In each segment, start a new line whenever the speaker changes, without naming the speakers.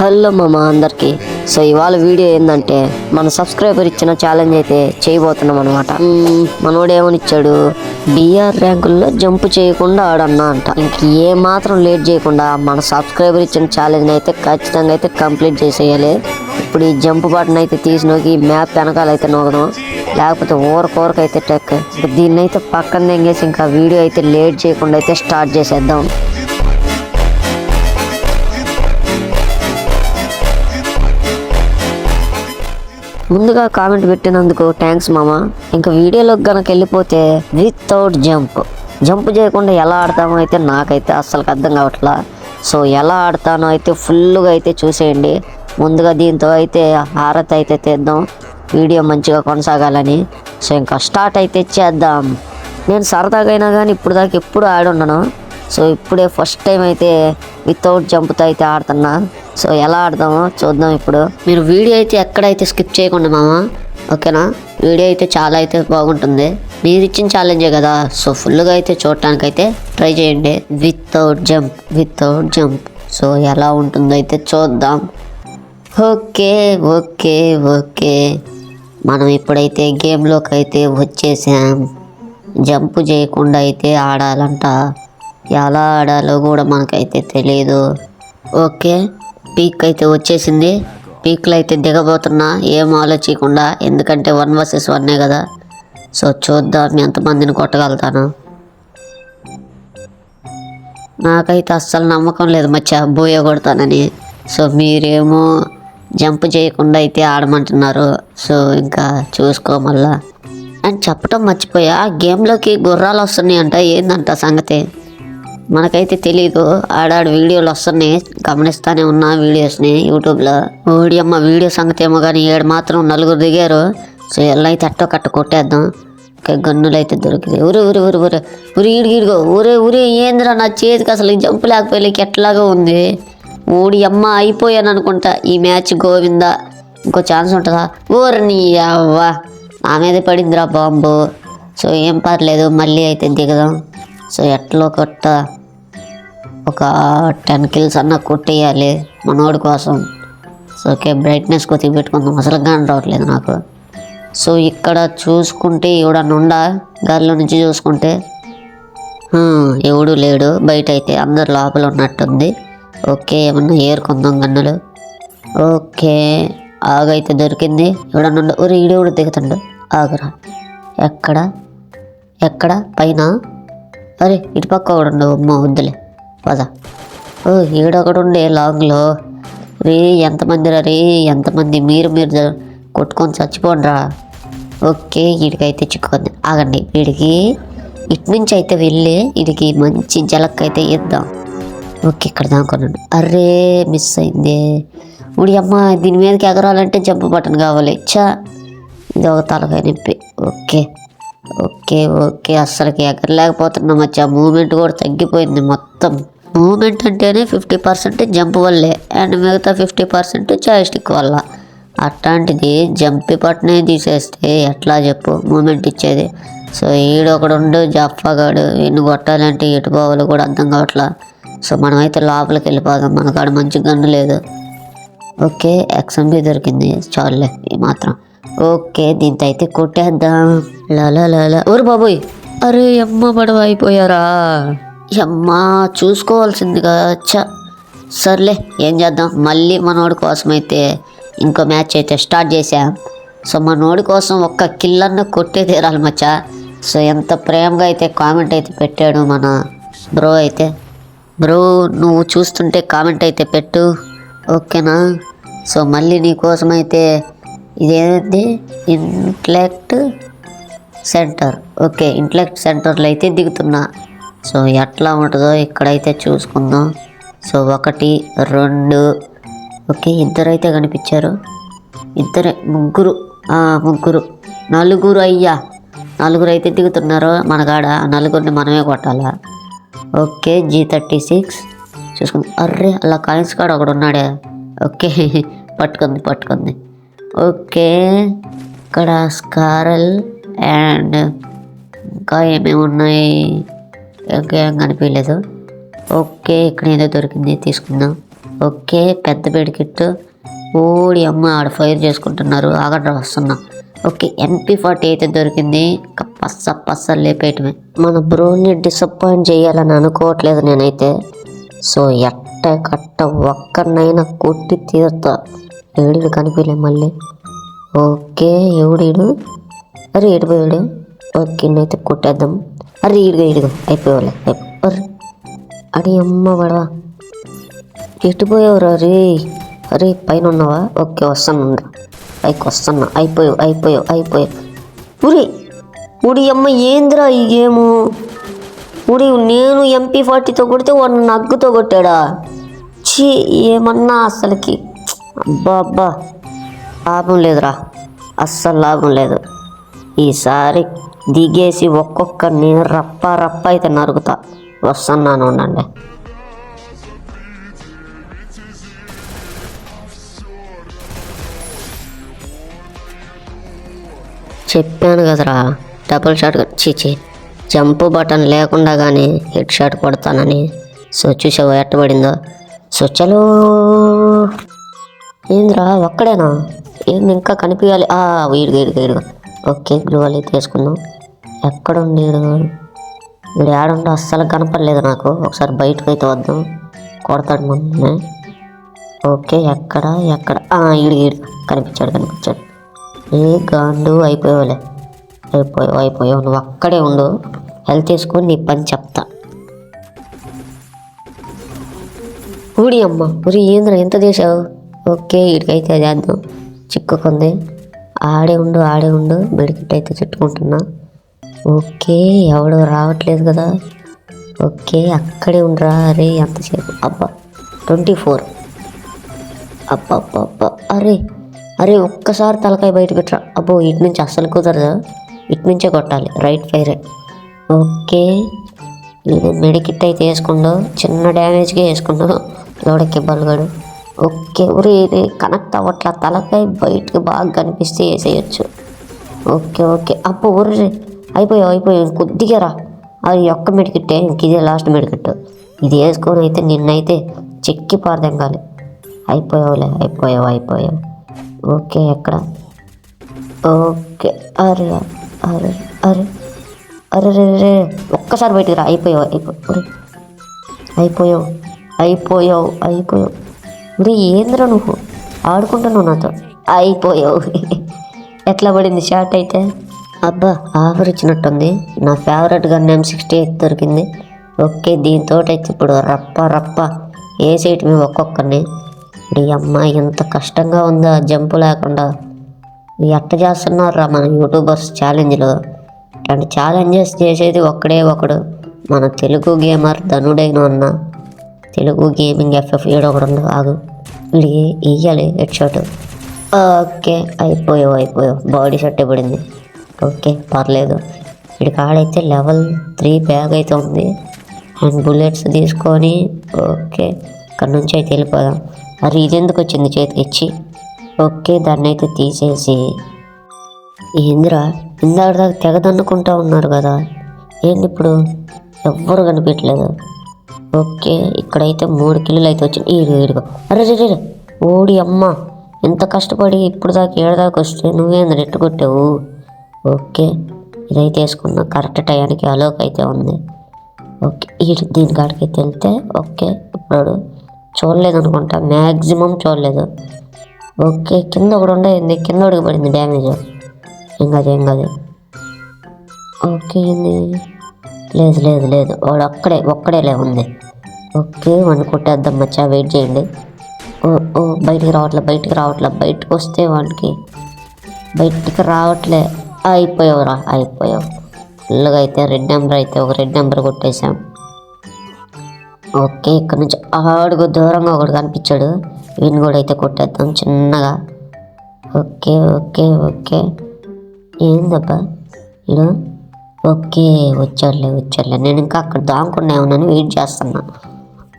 Hello మామ అందరికి. So ఇవాళ వీడియో ఏంటంటే మన సబ్స్క్రైబర్ ఇచ్చిన ఛాలెంజ్ అయితే చేయబోతున్నాం అనమాట. మనోడు ఏమని ఇచ్చాడు, బిఆర్ ర్యాంకుల్లో జంప్ చేయకుండా ఆడన్నా అంట. ఇంక ఏ మాత్రం లేట్ చేయకుండా మన సబ్స్క్రైబర్ ఇచ్చిన ఛాలెంజ్ అయితే ఖచ్చితంగా అయితే కంప్లీట్ చేసేయాలి. ఇప్పుడు ఈ జంప్ బటన్ అయితే తీసి నోకి మ్యాప్ వెనకాలైతే నోకదాం, లేకపోతే ఊరకైతే టెక్. దీన్ని అయితే పక్కన తెంగేసి ఇంకా వీడియో అయితే లేట్ చేయకుండా అయితే స్టార్ట్ చేసేద్దాం. ముందుగా కామెంట్ పెట్టినందుకు థ్యాంక్స్ మామ. ఇంకా వీడియోలోకి గనక వెళ్ళిపోతే వితౌట్ జంప్ చేయకుండా ఎలా ఆడతామో అయితే నాకైతే అస్సలు అర్థం కావట్లా. సో ఎలా ఆడతానో అయితే ఫుల్గా అయితే చూసేయండి. ముందుగా దీంతో అయితే హారతి అయితే తెద్దాం, వీడియో మంచిగా కొనసాగాలని. సో ఇంకా స్టార్ట్ అయితే చేద్దాం. నేను సరదాగా అయినా కానీ ఇప్పుడు దాకా ఎప్పుడు ఆడున్నాను. సో ఇప్పుడే ఫస్ట్ టైం అయితే వితౌట్ జంప్తో అయితే ఆడుతున్నా. సో ఎలా ఆడదామో చూద్దాం. ఇప్పుడు మీరు వీడియో అయితే ఎక్కడైతే స్కిప్ చేయకుండా మామ, ఓకేనా? వీడియో అయితే చాలా అయితే బాగుంటుంది, మీరు ఇచ్చిన ఛాలెంజే కదా. సో ఫుల్గా అయితే చూడటానికి అయితే ట్రై చేయండి. Without jump. సో ఎలా ఉంటుందో అయితే చూద్దాం. ఓకే మనం ఇప్పుడైతే గేమ్లోకి అయితే వచ్చేసాం. జంప్ చేయకుండా అయితే ఆడాలంట. ఎలా ఆడాలో కూడా మనకైతే తెలియదు. ఓకే, పీక్ అయితే వచ్చేసింది. పీక్లో అయితే దిగబోతున్నా ఏం ఆలోచించకుండా, ఎందుకంటే 1 vs 1 కదా. సో చూద్దాం ఎంతమందిని కొట్టగలుగుతాను. నాకైతే అస్సలు నమ్మకం లేదు మచ్చా బోయ కొడతానని. సో మీరేమో జంప్ చేయకుండా అయితే ఆడమంటున్నారు. సో ఇంకా చూసుకో మళ్ళా అని చెప్పటం మర్చిపోయా. గేమ్లోకి గుర్రాలు వస్తున్నాయి అంట, ఏందంట సంగతి మనకైతే తెలీదు. ఆడాడు వీడియోలు వస్తున్నాయి, గమనిస్తానే ఉన్నా వీడియోస్ని యూట్యూబ్లో. ఓడియమ్మ వీడియో సంగతి ఏమో కానీ ఏడు మాత్రం 4 దిగారు. సో ఎలా అయితే అట్టో కట్ట కొట్టేద్దాం. గన్నులు అయితే దొరికింది. ఊరి ఈడిగిడిగో ఊరే ఏందిరా నా చేతికి అసలు జంపు లేకపోయి ఎట్లాగా ఉంది. ఓడి అమ్మ అయిపోయాను అనుకుంటా ఈ మ్యాచ్. గోవిందా, ఇంకో ఛాన్స్ ఉంటుందా? ఊరిని అవ్వా నా మీద పడిందిరా బాంబు. సో ఏం పర్లేదు, మళ్ళీ అయితే దిగదాం. సో ఎట్లో కొట్ట ఒక 10 kills అన్న కొట్టేయాలి మనోడి కోసం. సో ఓకే, బ్రైట్నెస్ కొద్దిగా పెట్టుకుందాం, అసలు గాని రావట్లేదు నాకు. సో ఇక్కడ చూసుకుంటే ఎవడన్నా ఉండా, గాలిలో నుంచి చూసుకుంటే ఎవడు లేడు. బయట అయితే అందరు లోపల ఉన్నట్టుంది. ఓకే, ఏమన్నా ఏరుకుందాం గన్నులు. ఓకే, ఆగైతే దొరికింది. ఎవడన్నా ఒరే ఈడెవడు దిగుతుండు, ఆగురా. ఎక్కడ పైన? అరే ఇటు పక్క ఒకడు ఉండవు, అమ్మ వద్దులే పదా. ఈడొకడు ఉండే లాంగ్లో. ఎంతమంది మీరు కొట్టుకొని చచ్చిపోండిరా. ఓకే, వీడికైతే చిక్కుకుంది. ఆగండి, వీడికి ఇటు నుంచి అయితే వెళ్ళి వీడికి మంచి జలక్ అయితే ఇద్దాం. ఓకే, ఇక్కడ దానుకున్నాడు. అర్రే మిస్ అయింది. ఉడి అమ్మ, దీని మీదకి ఎగరాలంటే జంప్ బటన్ కావాలి. ఇది ఒక తలకాయ నొప్పి. ఓకే అస్సలకి ఎగరలేకపోతున్నాం మచ్చా. మూమెంట్ కూడా తగ్గిపోయింది మొత్తం. మూమెంట్ అంటేనే 50% జంప్ వల్లే, అండ్ మిగతా 50% జాయ్స్టిక్ వల్ల. అట్లాంటిది జంప్ బటనే తీసేస్తే ఎట్లా చెప్పు మూమెంట్ ఇచ్చేది. సో ఈడొకడు ఉండు జఫాగాడు, ఎన్ని కొట్టాలంటే ఎటు పోవాలో కూడా అర్థం కావట్లా. సో మనమైతే లోపలికి వెళ్ళిపోదాం, మనకాడ మంచి గన్ను లేదు. ఓకే, XMB దొరికింది, చాలులే ఈ మాత్రం. ఓకే, దీంతో అయితే కొట్టేద్దాం. ఊరు బాబోయ్, అరే అమ్మ పడవ అయిపోయారా. అమ్మ చూసుకోవాల్సిందిగా. సర్లే ఏం చేద్దాం, మళ్ళీ మనోడి కోసం అయితే ఇంకో మ్యాచ్ అయితే స్టార్ట్ చేసాం. సో మనోడి కోసం ఒక్క కిల్లన్న కొట్టే తీరాలి మచ్చా. సో ఎంత ప్రేమగా అయితే కామెంట్ అయితే పెట్టాడు మన బ్రో అయితే. బ్రో నువ్వు చూస్తుంటే కామెంట్ అయితే పెట్టు, ఓకేనా? సో మళ్ళీ నీ కోసం అయితే ఇదేంటి ఇంటలెక్ట్ సెంటర్. ఓకే, ఇంటలెక్ట్ సెంటర్లో అయితే దిగుతున్నా. సో ఎట్లా ఉంటుందో ఇక్కడైతే చూసుకుందాం. సో 1 2 ఓకే, ఇద్దరైతే కనిపించారు. ముగ్గురు అయ్యా, 4 అయితే దిగుతున్నారు మనకాడ. 4 మనమే కొట్టాలా. ఓకే, G36 చూసుకుంది. అర్రే అలా కాయిన్స్ కాడ ఒకడు ఉన్నాడే. ఓకే, పట్టుకుంది. ఓకే, ఇక్కడ స్కారల్ అండ్ ఇంకా ఏమేమి ఉన్నాయి, ఇంకా ఏం కనిపించలేదు. ఓకే, ఇక్కడ ఏదో దొరికింది, తీసుకుందాం. ఓకే పెద్ద బెడ్కిట్. ఓడి అమ్మ ఆడ ఫైర్ చేసుకుంటున్నారు. ఆగడ్రా వస్తున్నా. ఓకే MP40 అయితే దొరికింది. పస్స లేపేయటమే. మన బ్రోని డిసప్పాయింట్ చేయాలని అనుకోవట్లేదు నేనైతే. సో ఎట్ట కట్ట ఒక్కరినైనా కొట్టి తీరుతా. ఏడు కనిపించలే మళ్ళీ. ఓకే ఎవడీడు? అరే ఏడిపోయాడు. ఓకే అయితే కొట్టేద్దాం. అరే ఇడిగా అయిపోయాలే. అరే అడి అమ్మ పడవా ఎట్టిపోయావురా రే. అరే పైన ఉన్నావా? ఓకే వస్తాను పైకి వస్తున్నా. అయిపోయావు. ఉడి అమ్మ ఏందిరా ఈ గేము? ఉడి నేను MP40తో కొడితే వాడు నగ్గుతో కొట్టాడా? ఛీ ఏమన్నా అసలుకి. అబ్బా లాభం లేదురా, అస్సలు లాభం లేదు. ఈసారి దిగేసి ఒక్కొక్కరిని రప్ప అయితే నరుగుతా. వస్తున్నాను ఉండండి. చెప్పాను కదరా డబుల్ షాట్ చీచి జంప్ బటన్ లేకుండా కానీ హెడ్ షాట్ కొడతానని. సో చూసావు ఎట్టబడిందో. సో చలో. ఏంద్రా ఒక్కడేనా? ఏంది ఇంకా కనిపించాలి. వీడు. ఓకే గ్లూ వాళ్ళు తీసుకున్నాం. ఎక్కడుండి వీడు ఏడుండో అస్సలు కనపడలేదు నాకు. ఒకసారి బయటకు అయితే వద్దాం. కొడతాడు మొన్నే. ఓకే ఎక్కడ ఈడు కనిపించాడు. ఏ గాండు అయిపోయావు. నువ్వు అక్కడే ఉండు. హెల్త్ తీసుకొని నీ పని చెప్తా. ఊడి అమ్మ ఏంద్రా ఎంత చేసావు? ఓకే వీడికైతే చేద్దాం. చిక్కుకుంది. ఆడే ఉండు. మెడికిట్ అయితే చుట్టుకుంటున్నా. ఓకే ఎవడు రావట్లేదు కదా. ఓకే అక్కడే ఉండరా. అరే ఎంతసేపు? 24. అరే ఒక్కసారి తలకాయ బయట పెట్టరా. ఇటు నుంచి అస్సలు కుదరదు. ఇటు నుంచే కొట్టాలి. రైట్ ఫైరే. ఓకే మెడికిట్ అయితే వేసుకుండు. చిన్న డ్యామేజ్గా వేసుకుండు. లోడెక్కి బల్గాడు. ఓకే ఇది కనెక్ట్ అవ్వట్లా. తలకాయ బయటకు బాగా కనిపిస్తే వేసేయచ్చు. ఓకే అయిపోయావు. కొద్దిగా రా. అది ఒక్క మెడికిట్టే. ఇదే లాస్ట్ మెడికిట్. ఇది వేసుకొని అయితే నిన్నైతే చెక్కి పారదెంగాలి. అయిపోయావు. ఓకే ఎక్కడ? ఓకే అరే ఒక్కసారి బయటికి రా. అయిపోయావు. ఏంద్రా నువ్వు ఆడుకుంటున్నావు నాతో? అయిపోయావు. ఎట్లా పడింది షాట్ అయితే? ఆఫర్ ఇచ్చినట్టుంది. నా ఫేవరెట్ గన్ M68 దొరికింది. ఓకే దీంతో అయితే ఇప్పుడు రప్ప వేసేయటం మేము ఒక్కొక్కరిని. ఈ అమ్మాయి ఎంత కష్టంగా ఉందో జంపు లేకుండా. ఎట్ట చేస్తున్నారా మన యూట్యూబర్స్ ఛాలెంజ్లో. ఇట్లాంటి ఛాలెంజెస్ చేసేది ఒకడు మన తెలుగు గేమర్ ధనుడైన అన్న. తెలుగు గేమింగ్ FF ఒకడు ఉండదు. ఆగు వీడికి ఇయ్యాలి హెడ్ షాట్. ఓకే అయిపోయావు. బాడీ షాట్ పడింది. ఓకే పర్లేదు. వీడికి ఆడైతే లెవెల్ 3 బ్యాగ్ అయితే ఉంది. అండ్ బుల్లెట్స్ తీసుకొని ఓకే ఇక్కడ నుంచి అయితే వెళ్ళిపోదాం. అది ఇది ఎందుకు వచ్చింది చేతికి ఇచ్చి? ఓకే దాన్ని అయితే తీసేసి. ఏందిరా ఇందాక దాకా తెగదన్నుకుంటా ఉన్నారు కదా, ఏంటి ఇప్పుడు ఎవ్వరు కనిపించలేదు. ఓకే ఇక్కడైతే 3 కిల్లులు అయితే వచ్చింది. ఈడుగా అరే ఓడి అమ్మ ఎంత కష్టపడి ఇప్పుడు దాకా 7 దాకా వస్తే నువ్వేంది రెట్టు కొట్టావు. ఓకే ఇదైతే వేసుకున్నా. కరెక్ట్ టయానికి అలోక్ అయితే ఉంది. ఓకే దీని కాడికైతే వెళ్తే ఓకే ఇప్పుడు చూడలేదు అనుకుంటా, మ్యాక్సిమం చూడలేదు. ఓకే కింద ఒకటి ఉండేది, కింద ఒకటికి పడింది డ్యామేజ్. ఏం కాదు. ఓకే ఏంది? లేదు వాడు ఒక్కడే ఉంది. ఓకే వాడిని కొట్టేద్దాం మచ్చా, వెయిట్ చేయండి. బయటికి రావట్లే. బయటకు వస్తే వాడికి బయటికి రావట్లే. అయిపోయావు. ఫుల్గా అయితే రెడ్ నెంబర్ అయితే ఒక రెడ్ నెంబర్ కొట్టేశాం. ఓకే ఇక్కడ నుంచి ఆడుగు దూరంగా ఒకడు కనిపించాడు, వీని కూడా అయితే కొట్టేద్దాం చిన్నగా. ఓకే ఏందబ్బా ఇడు? ఓకే వచ్చాడులే. నేను ఇంకా అక్కడ దాముకున్నా ఏమన్నాను వెయిట్ చేస్తున్నా.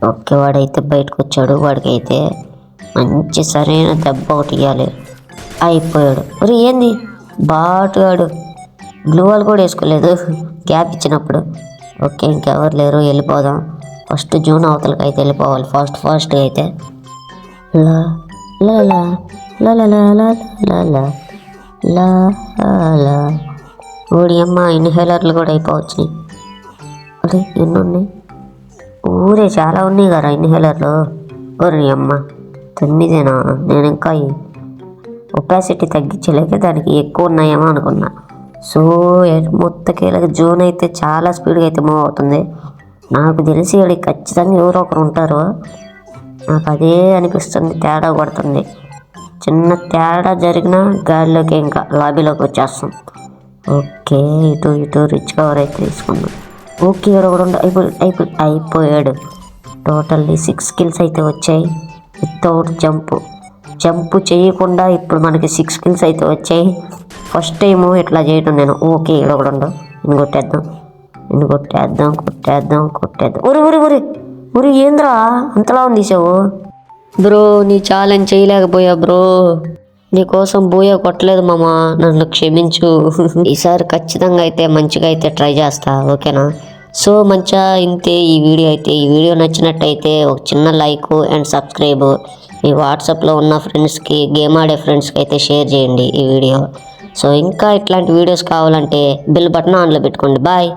ఓకే వాడైతే బయటకు వచ్చాడు. వాడికైతే మంచి సరైన దెబ్బ ఒకటి ఇవ్వాలి. అయిపోయాడు. మరి ఏంది బాటుగాడు గ్లూ వాల్ కూడా వేసుకోలేదు గ్యాప్ ఇచ్చినప్పుడు. ఓకే ఇంకెవరు లేరు, వెళ్ళిపోదాం. ఫస్ట్ జూన్ అవతలకి అయితే వెళ్ళిపోవాలి ఫాస్ట్గా అయితే. లా లా లా లా లా లా లా లా లా లా లా. ఓడి అమ్మ ఇన్హేలర్లు కూడా అయిపోవచ్చుని. అదే ఎన్ని ఉన్నాయి? ఊరే చాలా ఉన్నాయి కదా ఇన్హేలర్లు. ఓరి అమ్మ 9. నేను ఇంకా ఒపాసిటీ తగ్గించలేక దానికి ఎక్కువ ఉన్నాయేమో అనుకున్నా. సో మొత్తకేలాగా జోన్ అయితే చాలా స్పీడ్గా అయితే మూవ్ అవుతుంది. నాకు తెలిసి వాడికి ఖచ్చితంగా ఎవరో ఒకరు ఉంటారు. నాకు అదే అనిపిస్తుంది. తేడా కొడుతుంది. చిన్న తేడా జరిగినా గాలిలోకి ఇంకా లాబీలోకి వచ్చేస్తాం. ఓకే ఇటు ఇటు రిచ్ కవర్ అయితే తీసుకుందాం. ఓకే ఎవరు అయిపోయాడు. టోటల్లీ 6 స్కిల్స్ అయితే వచ్చాయి వితౌట్ జంప్ చేయకుండా ఇప్పుడు మనకి 6 స్కిల్స్ అయితే వచ్చాయి. ఫస్ట్ టైము ఇట్లా చేయటం నేను. ఓకే ఇడొకడు కొట్టేద్దాం. ఊరి ఏంద్రా అంతలా ఉంది తీసావు బ్రో. నీ ఛాలెంజ్ చేయలేకపోయా బ్రో. నీకోసం బోయా కొట్టలేదు మామ, నన్ను క్షమించు. ఈసారి ఖచ్చితంగా అయితే మంచిగా అయితే ట్రై చేస్తా, ఓకేనా? సో మంచిగా ఇంతే ఈ వీడియో నచ్చినట్టయితే ఒక చిన్న లైక్ అండ్ సబ్స్క్రైబ్ మీ వాట్సాప్లో ఉన్న ఫ్రెండ్స్కి, గేమ్ ఆడే ఫ్రెండ్స్కి అయితే షేర్ చేయండి ఈ వీడియో. సో ఇంకా ఇట్లాంటి వీడియోస్ కావాలంటే బెల్ బటన్ ఆన్లో పెట్టుకోండి. బాయ్.